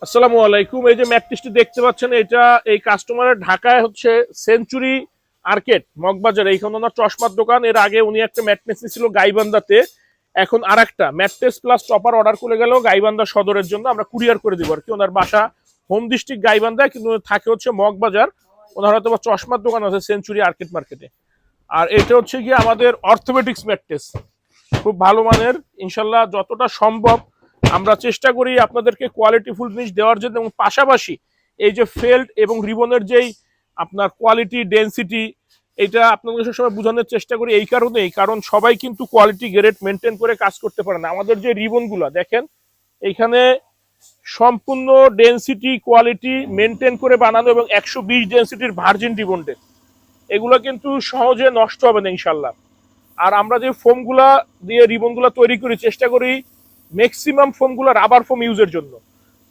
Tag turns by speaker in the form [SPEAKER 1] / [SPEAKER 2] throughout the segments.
[SPEAKER 1] আসসালামু আলাইকুম। এই যে ম্যাট্রেসটি দেখতে পাচ্ছেন, এটা এই কাস্টমারের ঢাকায় হচ্ছে সেঞ্চুরি আর্কেড মগবাজার, এইখানে ওনার চশমার দোকান। এর আগে উনি একটা ম্যাট্রেস ছিল গাইবান্ধাতে, এখন আর একটা ম্যাট্রেস প্লাস টপার অর্ডার করে গেল গাইবান্ধা সদরের জন্য। আমরা কুরিয়ার করে দিব আর কি। ওনার বাসা হোম ডিস্ট্রিক্ট গাইবান্ধা, কিন্তু থাকে হচ্ছে মগবাজার। ওনার হয়তো বা চশমার দোকান আছে সেঞ্চুরি আর্কেড মার্কেটে। আর এটা হচ্ছে গিয়ে আমাদের অর্থোপেডিক্স ম্যাট্রেস, খুব ভালো মানের। ইনশাল্লাহ যতটা সম্ভব আমরা চেষ্টা করি আপনাদেরকে কোয়ালিটিফুল জিনিস দেওয়ার জন্য, এবং পাশাপাশি এই যে ফেল্ট এবং রিবনের যেই আপনার কোয়ালিটি ডেন্সিটি, এটা আপনাদের সবসময় বোঝানোর চেষ্টা করি। এই কারণেই, কারণ সবাই কিন্তু কোয়ালিটি গ্রেড মেনটেন করে কাজ করতে পারে না। আমাদের যে রিবনগুলো দেখেন, এইখানে সম্পূর্ণ ডেন্সিটি কোয়ালিটি মেনটেন করে বানানো, এবং 120 ডেন্সিটির ভার্জিন রিবনডেড। এগুলো কিন্তু সহজে নষ্ট হবে না ইনশাল্লাহ। আর আমরা যে ফোমগুলা দিয়ে রিবনগুলো তৈরি করি, চেষ্টা করি ম্যাক্সিমাম ফোমগুলো রাবার ফোম ইউজের জন্য।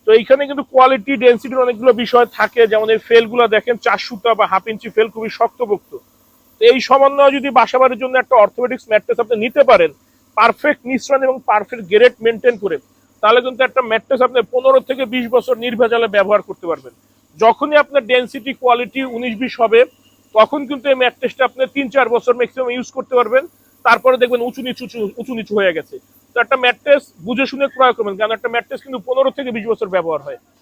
[SPEAKER 1] তো এইখানে কিন্তু কোয়ালিটি ডেন্সিটির অনেকগুলো বিষয় থাকে, যেমন এই ফেলগুলো দেখেন 4 সুতা বা হাফ ইঞ্চি ফেল, খুবই শক্তপোক্ত। তো এই সমন্বয়ে যদি বাসাবাড়ির জন্য একটা অর্থোপেডিক্স ম্যাট্রেস আপনি নিতে পারেন, পারফেক্ট মিশ্রণ এবং পারফেক্ট গ্রেড মেনটেন করে, তাহলে কিন্তু একটা ম্যাট্রেস আপনি 15 থেকে 20 বছর নির্ভেজালে ব্যবহার করতে পারবেন। যখনই আপনার ডেন্সিটি কোয়ালিটি 19-20 হবে, তখন কিন্তু এই ম্যাট্রেসটা আপনি 3-4 বছর ম্যাক্সিমাম ইউজ করতে পারবেন। তারপরে দেখবেন উঁচু নিচু হয়ে গেছে। তো একটা ম্যাট্রেস বুঝে শুনে ক্রয় করবেন, কারণ একটা ম্যাট্রেস কিন্তু 15 থেকে 20 বছর ব্যবহার হয়।